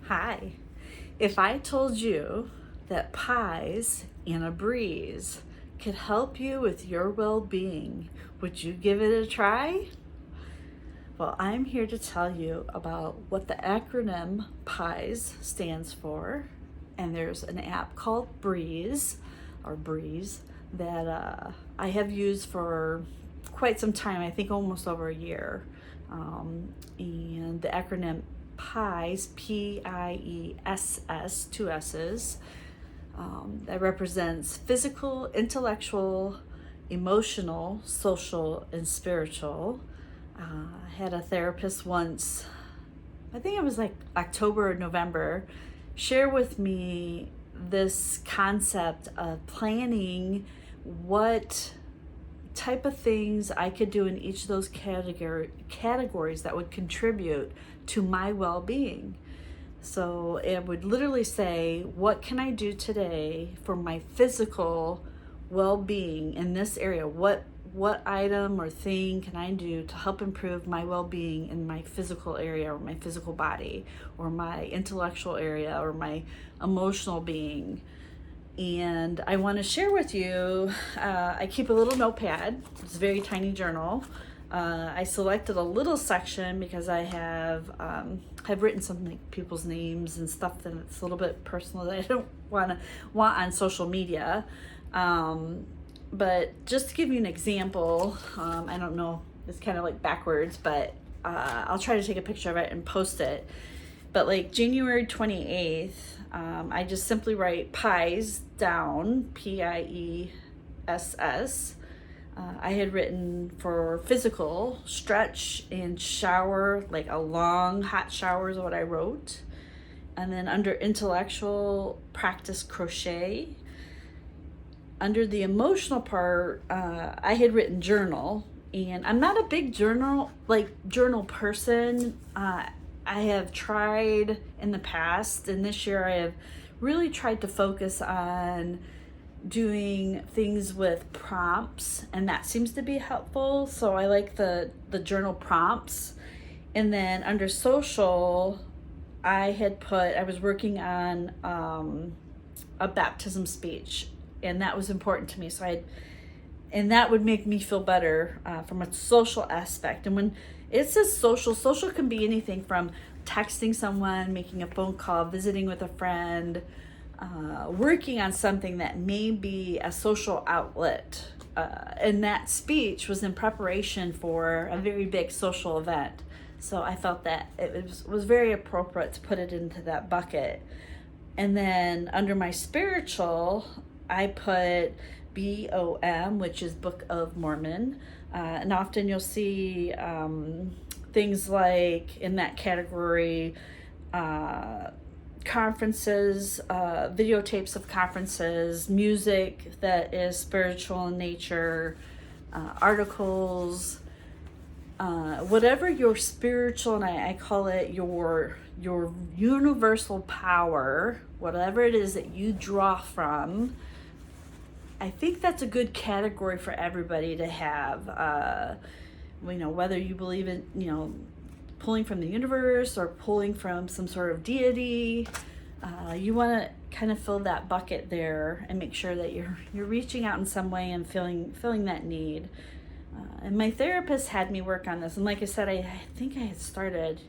Hi. If I told you that pies and a breeze could help you with your well-being, would you give it a try? Well, I'm here to tell you about what the acronym PIES stands for. And there's an app called Breeze that I have used for quite some time, I think almost over a year. And the acronym PIES, P-I-E-S-S, two S's, that represents physical, intellectual, emotional, social, and spiritual. I had a therapist once, I think it was like October or November, share with me this concept of planning what type of things I could do in each of those categories that would contribute to my well-being. So it would literally say, what can I do today for my physical well-being in this area? What item or thing can I do to help improve my well-being in my physical area or my physical body or my intellectual area or my emotional being? And I want to share with you, I keep a little notepad. It's a very tiny journal. I selected a little section because I have written some like people's names and stuff that it's a little bit personal that I don't want on social media. But just to give you an example, I don't know, it's kind of like backwards, but I'll try to take a picture of it and post it. But like January 28th, I just simply write PIES down, P-I-E-S-S. I had written for physical, stretch and shower, like a long hot shower is what I wrote. And then under intellectual, practice crochet. Under the emotional part, I had written journal, and I'm not a big journal person. I have tried in the past, and this year I have really tried to focus on doing things with prompts, and that seems to be helpful. So I like the journal prompts. And then under social, I was working on a baptism speech, and that was important to me. And that would make me feel better from a social aspect. And when it says social can be anything from texting someone, making a phone call, visiting with a friend, working on something that may be a social outlet. And that speech was in preparation for a very big social event. So I felt that it was very appropriate to put it into that bucket. And then under my spiritual, I put BOM, which is Book of Mormon. And often you'll see things like in that category, conferences, videotapes of conferences, music that is spiritual in nature, articles, whatever your spiritual, and I call it your universal power, whatever it is that you draw from. I think that's a good category for everybody to have. Whether you believe in, pulling from the universe or pulling from some sort of deity, you want to kind of fill that bucket there and make sure that you're reaching out in some way and filling that need. And my therapist had me work on this, and like I said, I think I had started,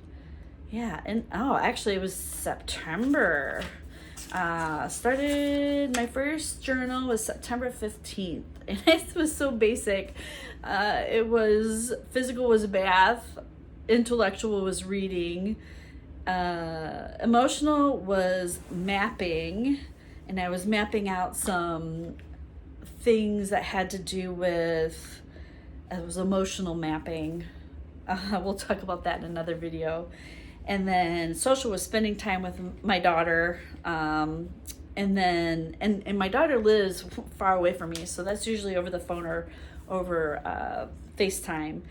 actually it was September. Started my first journal was September 15th, and it was so basic. It was physical was a bath, intellectual was reading, emotional was mapping, and I was mapping out some things that had to do with, it was emotional mapping. We'll talk about that in another video. And then social was spending time with my daughter. And my daughter lives far away from me, so that's usually over the phone or over FaceTime.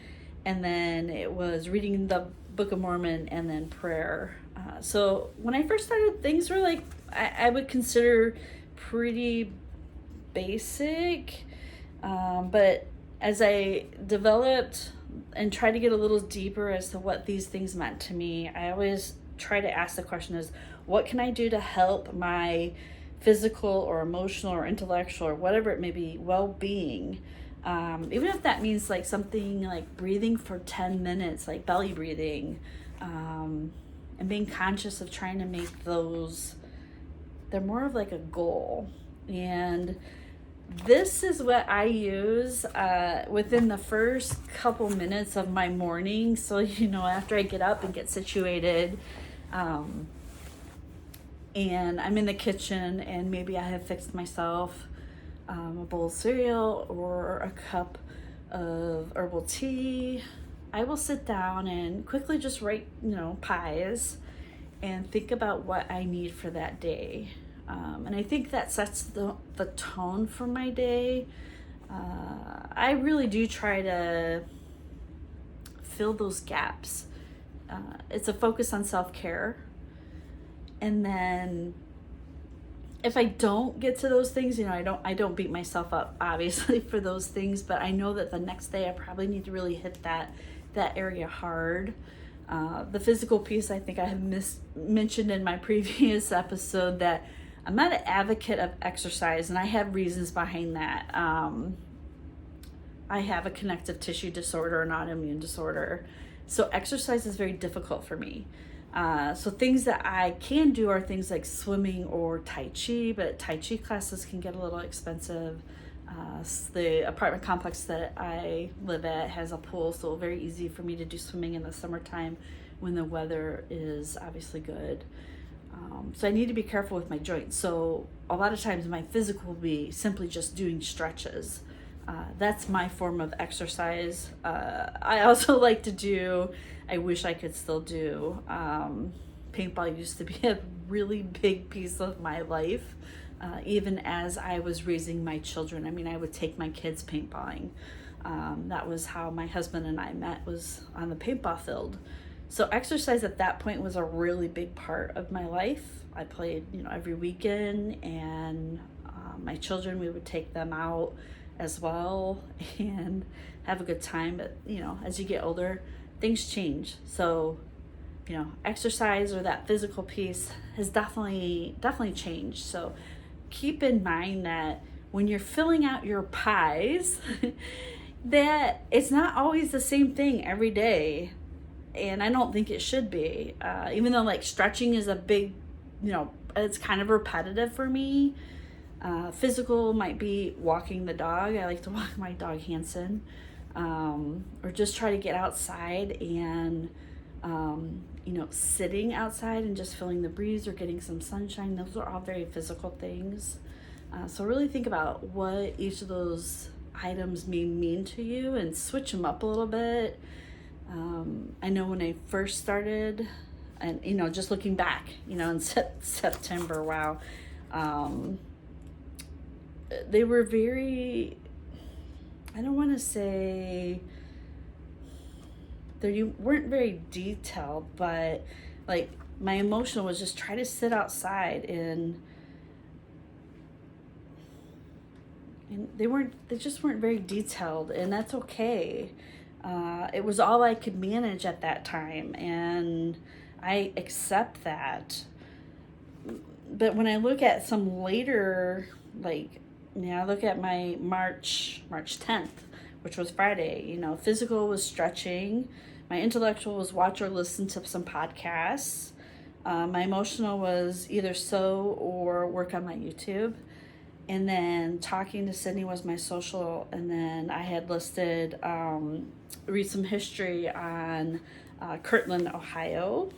And then it was reading the Book of Mormon and then prayer. So when I first started, things were like, I would consider pretty basic. But as I developed and tried to get a little deeper as to what these things meant to me, I always try to ask the question is, what can I do to help my physical or emotional or intellectual or whatever it may be well-being? Even if that means like something like breathing for 10 minutes, like belly breathing, and being conscious of trying to make those, they're more of like a goal. And this is what I use within the first couple minutes of my morning. So, after I get up and get situated, and I'm in the kitchen and maybe I have fixed myself a bowl of cereal or a cup of herbal tea, I will sit down and quickly just write, P.I.E.S.S and think about what I need for that day. And I think that sets the tone for my day. I really do try to fill those gaps. It's a focus on self-care. And then if I don't get to those things, I don't beat myself up obviously for those things, but I know that the next day I probably need to really hit that area hard. The physical piece, I think I have mentioned in my previous episode that I'm not an advocate of exercise, and I have reasons behind that. I have a connective tissue disorder, an autoimmune disorder, so exercise is very difficult for me. So things that I can do are things like swimming or Tai Chi, but Tai Chi classes can get a little expensive. The apartment complex that I live at has a pool, so very easy for me to do swimming in the summertime when the weather is obviously good. So I need to be careful with my joints. So a lot of times my physical will be simply just doing stretches. That's my form of exercise. I also like to do, I wish I could still do, paintball used to be a really big piece of my life. Even as I was raising my children. I mean, I would take my kids paintballing. That was how my husband and I met, was on the paintball field. So exercise at that point was a really big part of my life. I played, every weekend, and my children, we would take them out as well and have a good time. But, as you get older, things change. So, exercise or that physical piece has definitely changed. So keep in mind that when you're filling out your pies, that it's not always the same thing every day. And I don't think it should be. Even though like stretching is a big, it's kind of repetitive for me. Physical might be walking the dog. I like to walk my dog Hanson. Or just try to get outside and, sitting outside and just feeling the breeze or getting some sunshine. Those are all very physical things. So really think about what each of those items may mean to you and switch them up a little bit. I know when I first started, and, just looking back, in September, wow, they were very, I don't want to say, they weren't very detailed, but like my emotional was just try to sit outside and they just weren't very detailed, and that's okay. It was all I could manage at that time, and I accept that. But when I look at some later, I look at my March 10th, which was Friday, physical was stretching. My intellectual was watch or listen to some podcasts. My emotional was either sew or work on my YouTube. And then talking to Sydney was my social. And then I had listed, read some history on Kirtland, Ohio.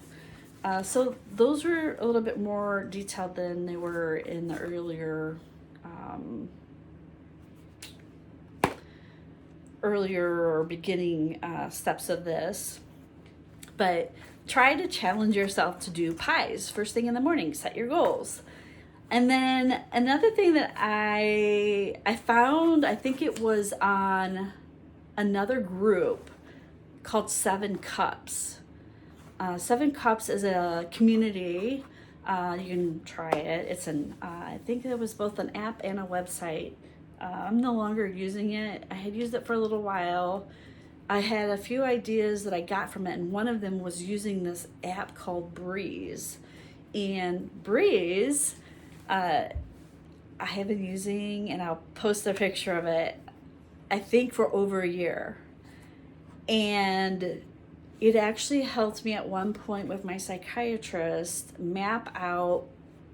So those were a little bit more detailed than they were in the earlier or beginning steps of this. But try to challenge yourself to do pies first thing in the morning. Set your goals. And then another thing that I found, I think it was on another group called 7 Cups. 7 Cups is a community. You can try it. It's I think it was both an app and a website. I'm no longer using it. I had used it for a little while. I had a few ideas that I got from it, and one of them was using this app called Breeze. And Breeze, I have been using, and I'll post a picture of it, I think for over a year. And it actually helped me at one point with my psychiatrist map out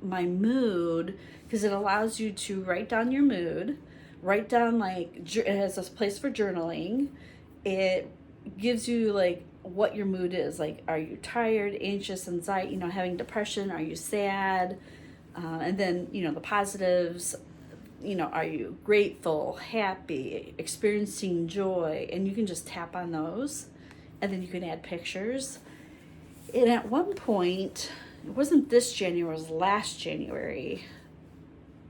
my mood, because it allows you to write down your mood, write down, like, it has a place for journaling. It gives you like what your mood is, like, are you tired, anxious, anxiety, having depression, are you sad, and then the positives, are you grateful, happy, experiencing joy, and you can just tap on those, and then you can add pictures. And at one point, it wasn't this January, it was last January,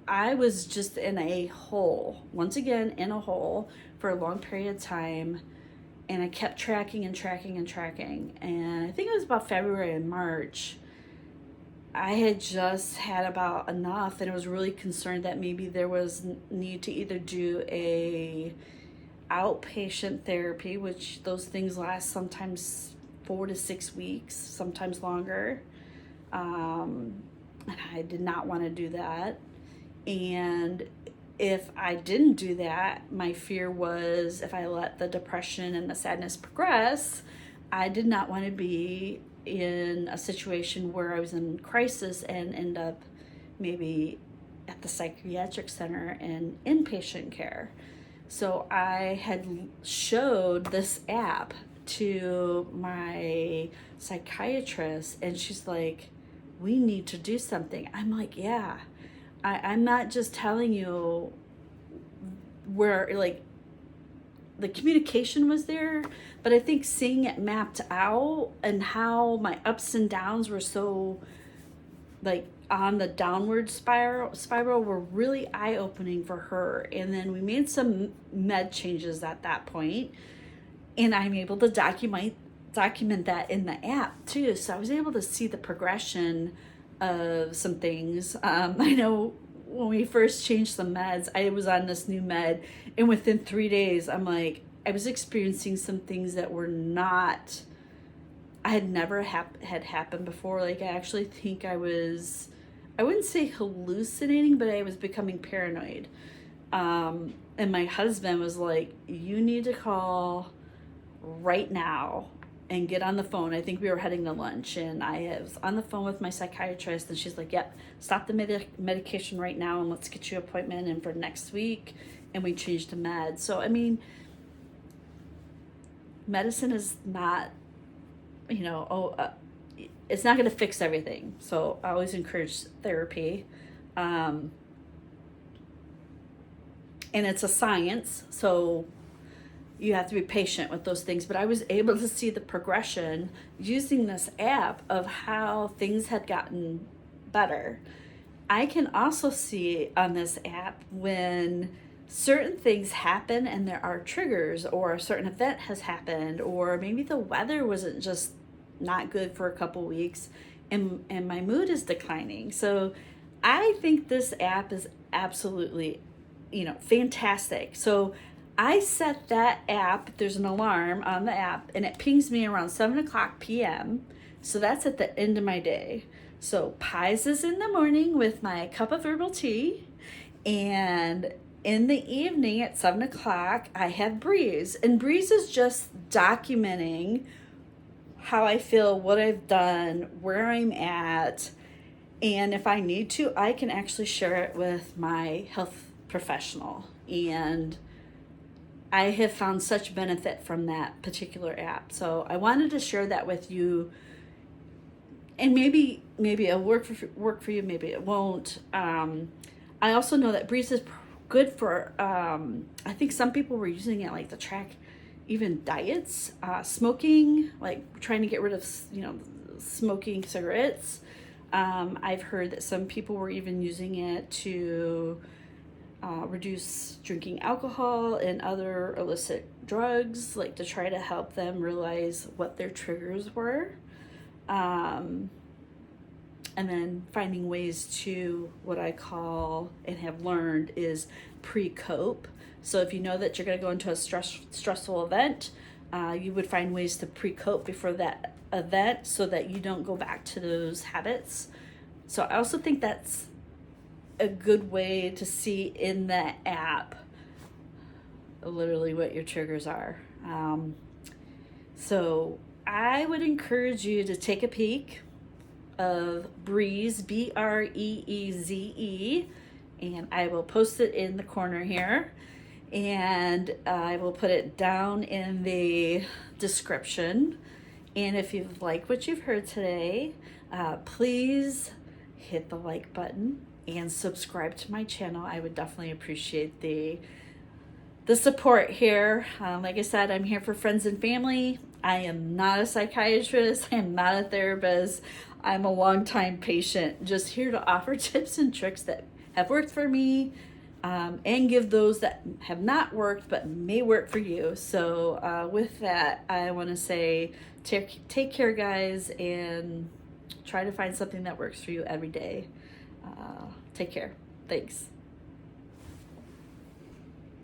I was just in a hole, once again in a hole for a long period of time, and I kept tracking and tracking and tracking, and I think it was about February and March, I had just had about enough, and I was really concerned that maybe there was need to either do a outpatient therapy, which those things last sometimes 4 to 6 weeks, sometimes longer, and I did not want to do that. And if I didn't do that, my fear was if I let the depression and the sadness progress, I did not want to be in a situation where I was in crisis and end up maybe at the psychiatric center in inpatient care. So I had showed this app to my psychiatrist, and she's like, we need to do something. I'm like, yeah. I'm not just telling you where, like, the communication was there, but I think seeing it mapped out and how my ups and downs were so, like, on the downward spiral were really eye-opening for her. And then we made some med changes at that point, and I'm able to document that in the app too. So I was able to see the progression of some things. I know when we first changed the meds, I was on this new med, and within 3 days, I'm like, I was experiencing some things that were not, I had never had happened before. Like, I actually think I wouldn't say hallucinating, but I was becoming paranoid. And my husband was like, you need to call right now and get on the phone. I think we were heading to lunch, and I was on the phone with my psychiatrist, and she's like, yep, stop the medication right now, and let's get you an appointment in for next week. And we changed the med. So, I mean, medicine is not, it's not going to fix everything. So I always encourage therapy. And it's a science, so you have to be patient with those things. But I was able to see the progression using this app of how things had gotten better. I can also see on this app when certain things happen and there are triggers, or a certain event has happened, or maybe the weather wasn't just not good for a couple weeks, and my mood is declining. So I think this app is absolutely, fantastic. So I set that app, there's an alarm on the app, and it pings me around 7 o'clock p.m. So that's at the end of my day. So P.I.E.S.S is in the morning with my cup of herbal tea, and in the evening at 7 o'clock, I have Breeze. And Breeze is just documenting how I feel, what I've done, where I'm at. And if I need to, I can actually share it with my health professional. And I have found such benefit from that particular app. So I wanted to share that with you. And maybe it'll work for you, maybe it won't. I also know that Breeze is good for, I think some people were using it like to track even diets, smoking, like trying to get rid of, smoking cigarettes. I've heard that some people were even using it to reduce drinking alcohol and other illicit drugs, like to try to help them realize what their triggers were. And then finding ways to, what I call and have learned is pre-cope. So if you know that you're going to go into a stressful event, You would find ways to pre-coat before that event so that you don't go back to those habits. So I also think that's a good way to see in the app literally what your triggers are. So I would encourage you to take a peek of Breeze, Breeze, and I will post it in the corner here, and I will put it down in the description. And if you like what you've heard today, please hit the like button and subscribe to my channel. I would definitely appreciate the support here. Like I said, I'm here for friends and family. I am not a psychiatrist. I am not a therapist. I'm a longtime patient, just here to offer tips and tricks that have worked for me, and give those that have not worked but may work for you. So with that, I want to say take care, guys, and try to find something that works for you every day. Take care. Thanks.